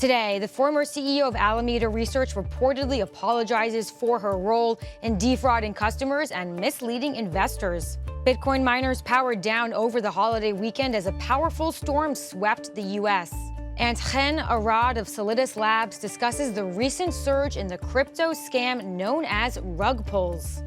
Today, the former CEO of Alameda Research reportedly apologizes for her role in defrauding customers and misleading investors. Bitcoin miners powered down over the holiday weekend as a powerful storm swept the U.S. And Chen Arad of Solidus Labs discusses the recent surge in the crypto scam known as rug pulls.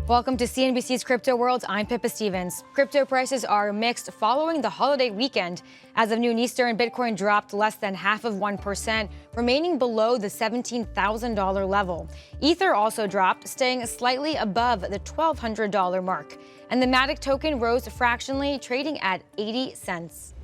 Welcome to CNBC's Crypto World. I'm Pippa Stevens. Crypto prices are mixed following the holiday weekend. As of noon Eastern, Bitcoin dropped less than 0.5%, remaining below the $17,000 level. Ether also dropped, staying slightly above the $1,200 mark. And the Matic token rose fractionally, trading at 80 cents.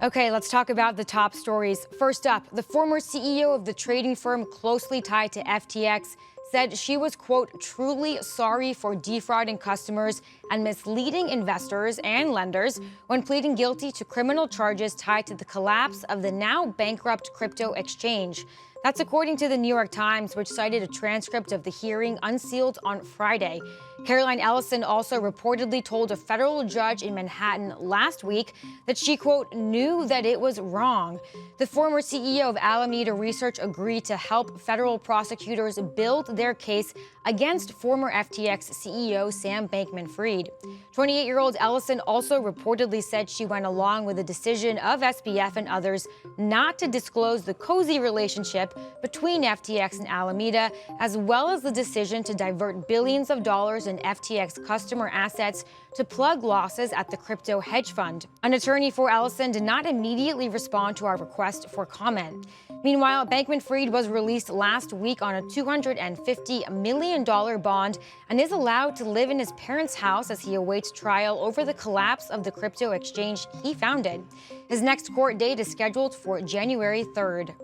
Okay, let's talk about the top stories. First up, the former CEO of the trading firm closely tied to FTX said she was, quote, truly sorry for defrauding customers and misleading investors and lenders when pleading guilty to criminal charges tied to the collapse of the now bankrupt crypto exchange. That's according to the New York Times, which cited a transcript of the hearing unsealed on Friday. Caroline Ellison also reportedly told a federal judge in Manhattan last week that she, quote, knew that it was wrong. The former CEO of Alameda Research agreed to help federal prosecutors build their case against former FTX CEO Sam Bankman-Fried. 28-year-old Ellison also reportedly said she went along with the decision of SBF and others not to disclose the cozy relationship between FTX and Alameda, as well as the decision to divert billions of dollars in FTX customer assets to plug losses at the crypto hedge fund. An attorney for Ellison did not immediately respond to our request for comment. Meanwhile, Bankman-Fried was released last week on a $250 million bond and is allowed to live in his parents' house as he awaits trial over the collapse of the crypto exchange he founded. His next court date is scheduled for January 3rd.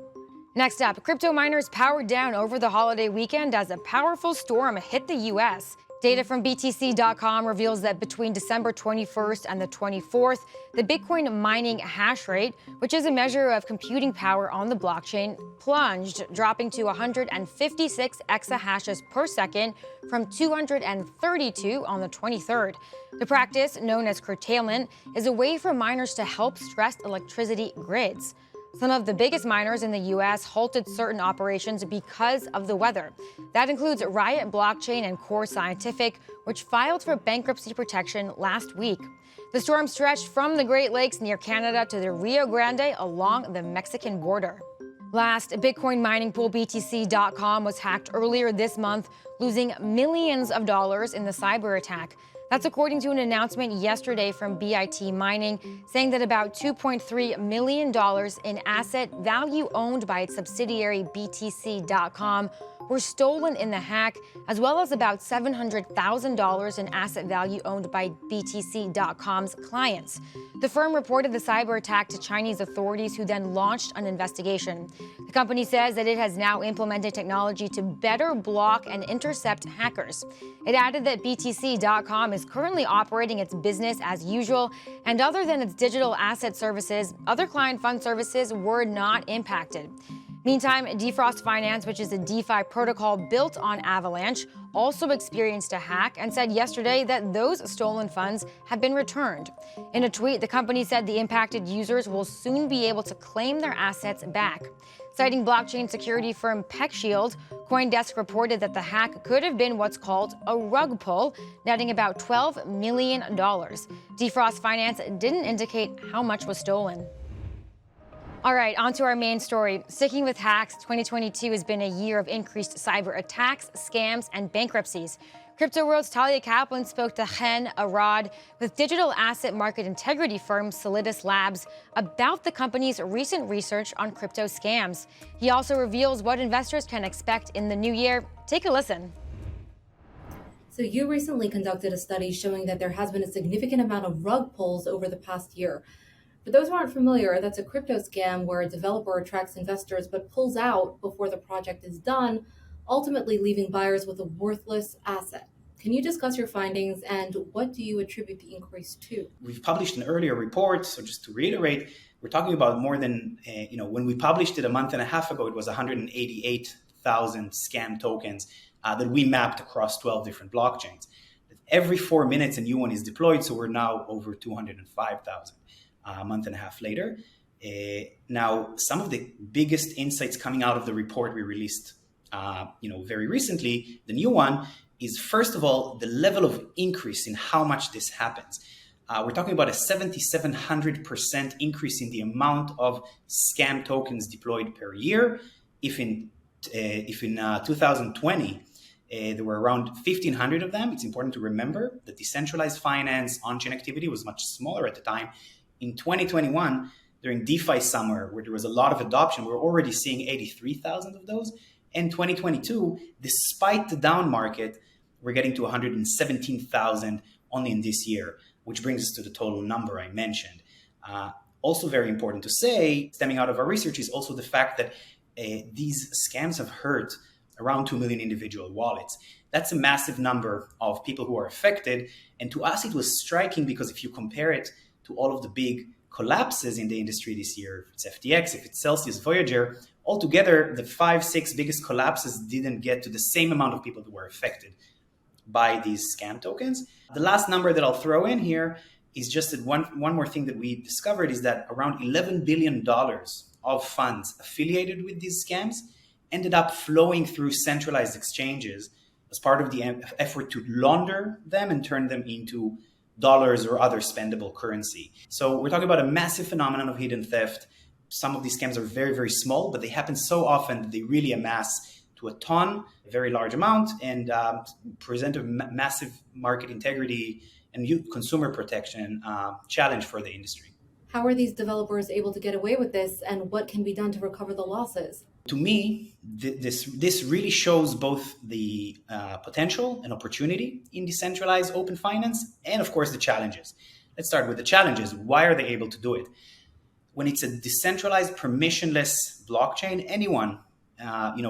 Next up, crypto miners powered down over the holiday weekend as a powerful storm hit the U.S. Data from BTC.com reveals that between December 21st and the 24th, the Bitcoin mining hash rate, which is a measure of computing power on the blockchain, plunged, dropping to 156 exahashes per second from 232 on the 23rd. The practice, known as curtailment, is a way for miners to help stressed electricity grids. Some of the biggest miners in the U.S. halted certain operations because of the weather. That includes Riot Blockchain and Core Scientific, which filed for bankruptcy protection last week. The storm stretched from the Great Lakes near Canada to the Rio Grande along the Mexican border. Last, Bitcoin mining pool BTC.com was hacked earlier this month, losing millions of dollars in the cyber attack. That's according to an announcement yesterday from BIT Mining, saying that about $2.3 million in asset value owned by its subsidiary BTC.com were stolen in the hack, as well as about $700,000 in asset value owned by BTC.com's clients. The firm reported the cyber attack to Chinese authorities, who then launched an investigation. The company says that it has now implemented technology to better block and intercept hackers. It added that BTC.com is currently operating its business as usual, and other than its digital asset services, other client fund services were not impacted. Meantime, Defrost Finance, which is a DeFi protocol built on Avalanche, also experienced a hack and said yesterday that those stolen funds have been returned. In a tweet, the company said the impacted users will soon be able to claim their assets back. Citing blockchain security firm PeckShield, CoinDesk reported that the hack could have been what's called a rug pull, netting about $12 million. Defrost Finance didn't indicate how much was stolen. All right, on to our main story. Sticking with hacks, 2022 has been a year of increased cyber attacks, scams, and bankruptcies. Crypto World's Talia Kaplan spoke to Chen Arad with digital asset market integrity firm Solidus Labs about the company's recent research on crypto scams. He also reveals what investors can expect in the new year. Take a listen. So you recently conducted a study showing that there has been a significant amount of rug pulls over the past year. For those who aren't familiar, that's a crypto scam where a developer attracts investors but pulls out before the project is done, ultimately leaving buyers with a worthless asset. Can you discuss your findings and what do you attribute the increase to? We've published an earlier report, so just to reiterate, we're talking about more than, when we published it a month and a half ago, it was 188,000 scam tokens that we mapped across 12 different blockchains. Every 4 minutes, a new one is deployed. So we're now over 205,000 a month and a half later. Now, some of the biggest insights coming out of the report we released, very recently, the new one, is first of all, the level of increase in how much this happens. We're talking about a 7,700% increase in the amount of scam tokens deployed per year. If in 2020, there were around 1,500 of them. It's important to remember that decentralized finance on-chain activity was much smaller at the time. In 2021, during DeFi summer, where there was a lot of adoption, we're already seeing 83,000 of those. In 2022, despite the down market, we're getting to 117,000 only in this year, which brings us to the total number I mentioned. Also very important to say, stemming out of our research, is also the fact that these scams have hurt around 2 million individual wallets. That's a massive number of people who are affected. And to us, it was striking because if you compare it to all of the big collapses in the industry this year, if it's FTX, if it's Celsius, Voyager, altogether, the 5-6 biggest collapses didn't get to the same amount of people who were affected by these scam tokens. The last number that I'll throw in here is just that one more thing that we discovered is that around $11 billion of funds affiliated with these scams ended up flowing through centralized exchanges as part of the effort to launder them and turn them into dollars or other spendable currency. So we're talking about a massive phenomenon of hidden theft. Some of these scams are very, very small, but they happen so often that they really amass to a very large amount, and present a massive market integrity and consumer protection challenge for the industry. How are these developers able to get away with this, and what can be done to recover the losses? To me, this really shows both the potential and opportunity in decentralized open finance, and of course the challenges. Let's start with the challenges. Why are they able to do it? When it's a decentralized, permissionless blockchain, anyone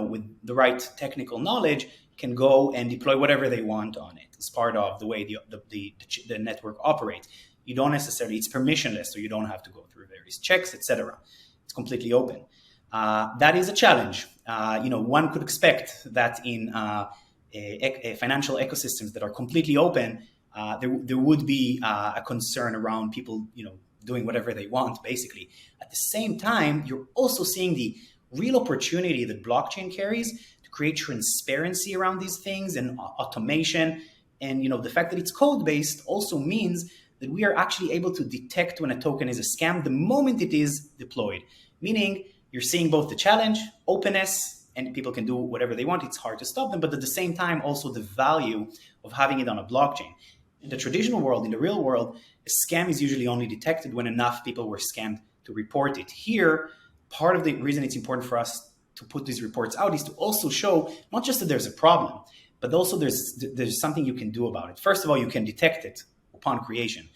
with the right technical knowledge can go and deploy whatever they want on it as part of the way the network operates. You don't necessarily, it's permissionless, so you don't have to go through various checks, etc. It's completely open. That is a challenge. One could expect that in financial ecosystems that are completely open, there would be a concern around people, doing whatever they want, basically. At the same time, you're also seeing the real opportunity that blockchain carries to create transparency around these things and automation. And the fact that it's code-based also means that we are actually able to detect when a token is a scam the moment it is deployed. Meaning you're seeing both the challenge, openness, and people can do whatever they want. It's hard to stop them, but at the same time, also the value of having it on a blockchain. In the traditional world, in the real world, a scam is usually only detected when enough people were scammed to report it. Here, part of the reason it's important for us to put these reports out is to also show not just that there's a problem, but also there's something you can do about it. First of all, you can detect it upon creation.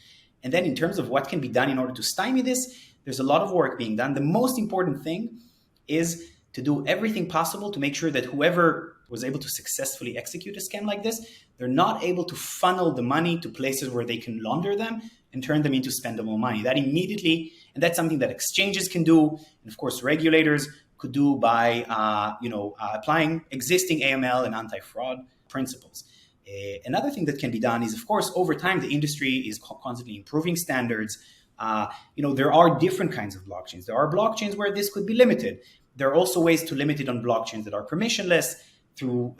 And then in terms of what can be done in order to stymie this, there's a lot of work being done. The most important thing is to do everything possible to make sure that whoever was able to successfully execute a scam like this, they're not able to funnel the money to places where they can launder them and turn them into spendable money. That immediately, and that's something that exchanges can do, and of course regulators could do by applying existing AML and anti-fraud principles. Another thing that can be done is, of course, over time, the industry is constantly improving standards. There are different kinds of blockchains. There are blockchains where this could be limited. There are also ways to limit it on blockchains that are permissionless through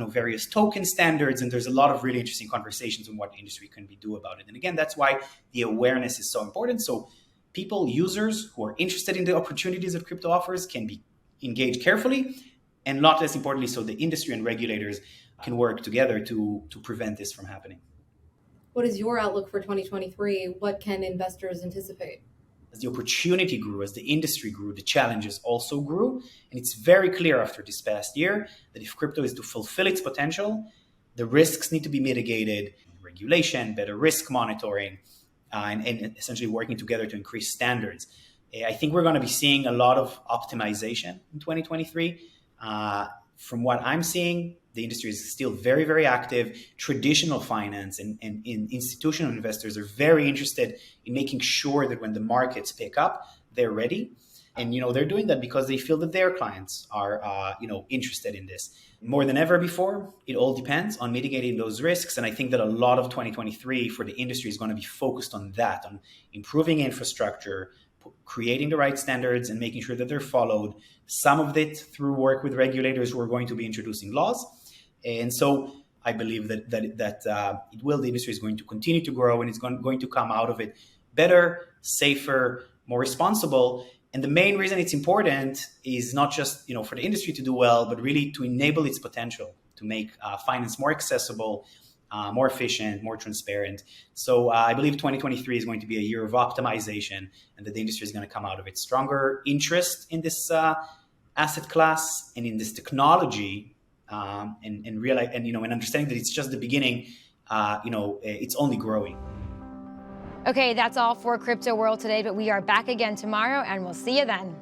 various token standards. And there's a lot of really interesting conversations on what the industry can do about it. And again, that's why the awareness is so important. So people, users who are interested in the opportunities that crypto offers can be engaged carefully, and not less importantly, so the industry and regulators can work together to prevent this from happening. What is your outlook for 2023? What can investors anticipate? As the opportunity grew, as the industry grew, the challenges also grew. And it's very clear after this past year that if crypto is to fulfill its potential, the risks need to be mitigated, regulation, better risk monitoring, and essentially working together to increase standards. I think we're going to be seeing a lot of optimization in 2023. From what I'm seeing, the industry is still very, very active. Traditional finance and institutional investors are very interested in making sure that when the markets pick up, they're ready. And, they're doing that because they feel that their clients are, interested in this. More than ever before, it all depends on mitigating those risks. And I think that a lot of 2023 for the industry is going to be focused on that, on improving infrastructure, creating the right standards and making sure that they're followed. Some of it through work with regulators who are going to be introducing laws. And so I believe that the industry is going to continue to grow, and it's going to come out of it better, safer, more responsible. And the main reason it's important is not just for the industry to do well, but really to enable its potential to make finance more accessible, more efficient, more transparent. So I believe 2023 is going to be a year of optimization, and that the industry is going to come out of it stronger interest in this asset class and in this technology, and understanding that it's just the beginning. It's only growing. Okay, that's all for Crypto World today, but we are back again tomorrow, and we'll see you then.